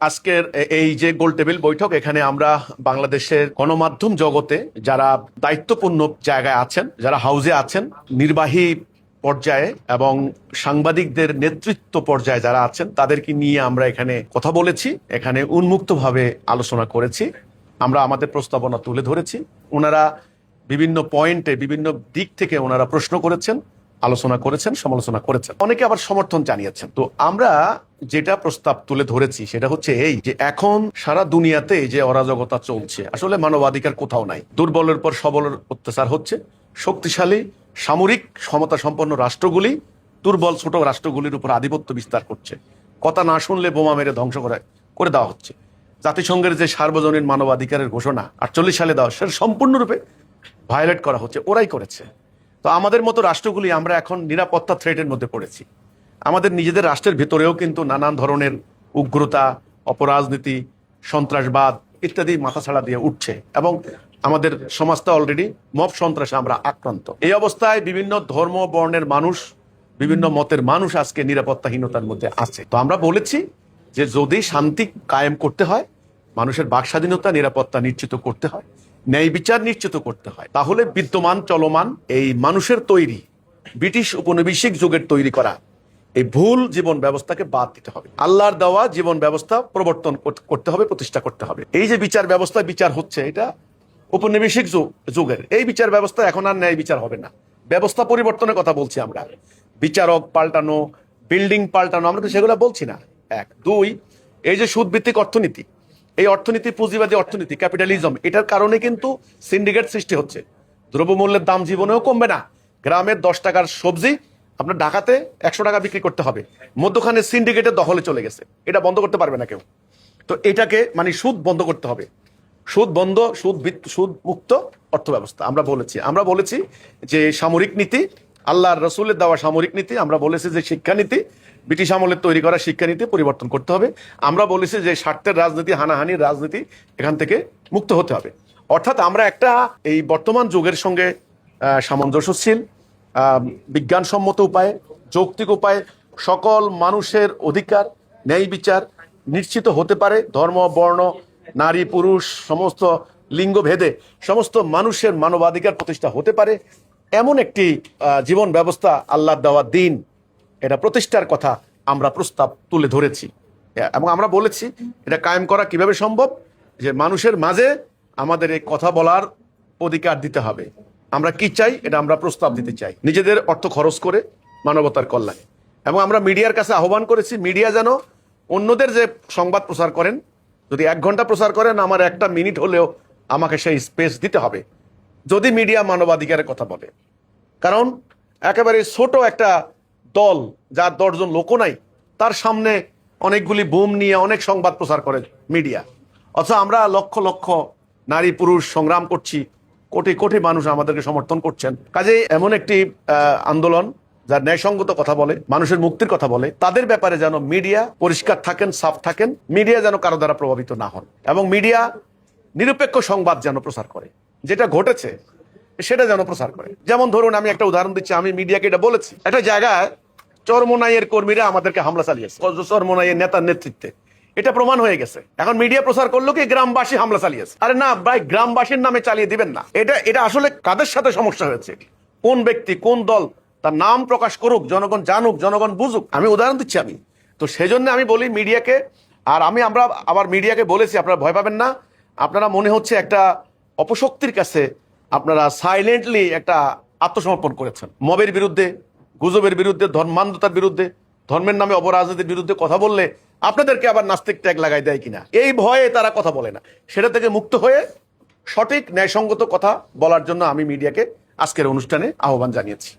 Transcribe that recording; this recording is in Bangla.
আজকের এই যে গোল টেবিল বৈঠক, এখানে আমরা বাংলাদেশের গণমাধ্যম জগতে যারা দায়িত্বপূর্ণ জায়গায় আছেন, যারা হাউজে আছেন, নির্বাহী পর্যায়ে এবং সাংবাদিকদের নেতৃত্ব পর্যায়ে যারা আছেন, তাদেরকে নিয়ে আমরা এখানে কথা বলেছি, এখানে উন্মুক্তভাবে আলোচনা করেছি, আমরা আমাদের প্রস্তাবনা তুলে ধরেছি। ওনারা বিভিন্ন পয়েন্টে বিভিন্ন দিক থেকে ওনারা প্রশ্ন করেছেন, আলোচনা করেছেন, সমালোচনা করেছেন, অনেকে আবার সমর্থন জানিয়েছেন। তো আমরা যেটা প্রস্তাব তুলে ধরেছি সেটা হচ্ছে এই যে এখন সারা দুনিয়াতে যে অরাজকতা চলছে, আসলে মানবাধিকার কোথাও নাই। দুর্বলের পর সবলের অত্যাচার হচ্ছে। শক্তিশালী সামরিক ক্ষমতা সম্পন্ন রাষ্ট্রগুলি দুর্বল ছোট রাষ্ট্রগুলির উপর আধিপত্য বিস্তার করছে। কথা না শুনলে বোমা মেরে ধ্বংস করে দেওয়া হচ্ছে। জাতিসংঘের যে সার্বজনীন মানবাধিকারের ঘোষণা 48 সালে দেওয়া, সেটা সম্পূর্ণরূপে ভায়োলেট করা হচ্ছে, ওরাই করেছে। তো আমাদের মতো রাষ্ট্রগুলি আমরা এখন নিরাপত্তা থ্রেটের মধ্যে পড়েছি। আমাদের নিজেদের রাষ্ট্রের ভিতরেও কিন্তু নানান ধরনের উগ্রতা, অপরাজনীতি, সন্ত্রাসবাদ ইত্যাদি মাথাছাড়া দিয়ে উঠছে এবং আমাদের সমাজটা অলরেডি মব সন্ত্রাসে আমরা আক্রান্ত। এই অবস্থায় বিভিন্ন ধর্ম বর্ণের মানুষ, বিভিন্ন মতের মানুষ আজকে নিরাপত্তাহীনতার মধ্যে আছে। তো আমরা বলেছি যে যদি শান্তি কায়েম করতে হয়, মানুষের বাক স্বাধীনতা নিরাপত্তা নিশ্চিত করতে হয়, ন্যায় বিচার নিশ্চিত করতে হয়, তাহলে বিদ্যমান চলমান এই মানুষের তৈরি ব্রিটিশ উপনিবেশিক যুগের তৈরি করা এই ভুল জীবন ব্যবস্থাকে বাদ দিতে হবে। আল্লাহর দেওয়া জীবন ব্যবস্থা প্রবর্তন করতে হবে, প্রতিষ্ঠা করতে হবে। এই যে বিচার ব্যবস্থা বিচার হচ্ছে, এটা উপনিবেশিক যুগের এই বিচার ব্যবস্থা এখন আর ন্যায় বিচার হবে না। ব্যবস্থা পরিবর্তনের কথা বলছি আমরা, বিচারক পাল্টানো, বিল্ডিং পাল্টানো, আমরা তো সেগুলো বলছি না। এক, দুই, এই যে সুদভিত্তিক অর্থনীতি, এই অর্থনীতি পুঁজিবাদী অর্থনীতি, ক্যাপিটালিজম, এটার কারণে কিন্তু সিন্ডিকেট সৃষ্টি হচ্ছে। দ্রব্যমূল্যের দাম জীবনেও কমবে না। গ্রামের 10 টাকার সবজি আপনার ঢাকাতে 100 টাকা বিক্রি করতে হবে। মধ্যখানে সিন্ডিকেটের দখলে চলে গেছে, এটা বন্ধ করতে পারবে না কেউ। তো এটাকে মানে সুদ বন্ধ করতে হবে। সুদ বন্ধ, সুদ মুক্ত অর্থ ব্যবস্থা আমরা বলেছি যে সামরিক নীতি, আল্লাহর রসুলের দেওয়া সামরিক নীতি, আমরা বলেছি যে শিক্ষানীতি, ব্রিটিশ আমলের তৈরি করা শিক্ষানীতি পরিবর্তন করতে হবে। আমরা বলেছি যে স্বার্থের রাজনীতি, হানাহানির রাজনীতি এখান থেকে মুক্ত হতে হবে। অর্থাৎ আমরা একটা এই বর্তমান যুগের সঙ্গে সামঞ্জস্যশীল, বিজ্ঞানসম্মত উপায়ে, যৌক্তিক উপায়ে সকল মানুষের অধিকার, ন্যায় বিচার নিশ্চিত হতে পারে, ধর্ম বর্ণ নারী পুরুষ সমস্ত লিঙ্গ ভেদে সমস্ত মানুষের মানবাধিকার প্রতিষ্ঠা হতে পারে, এমন একটি জীবন ব্যবস্থা আল্লাহর দেওয়া দিন, এটা প্রতিষ্ঠার কথা আমরা প্রস্তাব তুলে ধরেছি। এবং আমরা বলেছি এটা কায়েম করা কিভাবে সম্ভব, যে মানুষের মাঝে আমাদের এই কথা বলার অধিকার দিতে হবে। আমরা কি চাই, এটা আমরা প্রস্তাব দিতে চাই, নিজেদের অর্থ খরচ করে মানবতার কল্যাণে। এবং আমরা মিডিয়ার কাছে আহ্বান করেছি, মিডিয়া যেন অন্যদের যে সংবাদ প্রচার করেন, যদি 1 ঘন্টা প্রচার করেন, আমার 1 মিনিট হলেও আমাকে সেই স্পেস দিতে হবে যদি মিডিয়া মানবাধিকারের কথা বলে। কারণ একেবারে ছোট একটা দল, যার 10 জন লোকও নাই, তার সামনে অনেকগুলি বুম নিয়ে অনেক সংবাদ প্রচার করে মিডিয়া। অথচ আমরা লক্ষ লক্ষ নারী পুরুষ সংগ্রাম করছি, কোটি কোটি মানুষ আমাদেরকে সমর্থন করছেন। কাজেই এমন একটি আন্দোলন যার ন্যায়সঙ্গত কথা বলে, মানুষের মুক্তির কথা বলে, তাদের ব্যাপারে যেন মিডিয়া পরিষ্কার থাকেন, সাফ থাকেন, মিডিয়া যেন কারো দ্বারা প্রভাবিত না হন এবং মিডিয়া নিরপেক্ষ সংবাদ যেন প্রচার করে, যেটা ঘটেছে সেটা যেন প্রচার করে। যেমন ধরুন, আমি একটা উদাহরণ দিচ্ছি, আমি মিডিয়াকে এটা বলেছি, একটা জায়গায় চরমোনাইয়ের কর্মীরা আমাদেরকে হামলা চালিয়েছে, চরমোনাইয়ের নেতার নেতৃত্বে, এটা প্রমাণ হয়ে গেছে। এখন মিডিয়া প্রচার করলো কি গ্রামবাসী হামলা চালিয়েছে। আরে না ভাই, গ্রামবাসীর নামে চালিয়ে দিবেন না। এটা আসলে কাদের সাথে সমস্যা হয়েছে, কোন ব্যক্তি কোন দল, তার নাম প্রকাশ করুক, জনগণ জানুক, জনগণ বুঝুক। আমি উদাহরণ দিচ্ছি। তো সেজন্য আমি বলি মিডিয়াকে, আর আমরা আবার মিডিয়াকে বলেছি, আপনারা ভয় পাবেন না। আপনারা মনে হচ্ছে একটা অপশক্তির কাছে আপনারা সাইলেন্টলি একটা আত্মসমর্পণ করেছেন। মবের বিরুদ্ধে, গুজবের বিরুদ্ধে, ধর্মান্ধতার বিরুদ্ধে, ধর্মের নামে অপরাজনীতির বিরুদ্ধে কথা বললে আপনাদেরকে আবার নাস্তিক ট্যাগ লাগাই দেয় কিনা, এই ভয়ে তারা কথা বলে না। সেটা থেকে মুক্ত হয়ে সঠিক ন্যায়সঙ্গত কথা বলার জন্য আমি মিডিয়াকে আজকের অনুষ্ঠানে আহ্বান জানিয়েছি।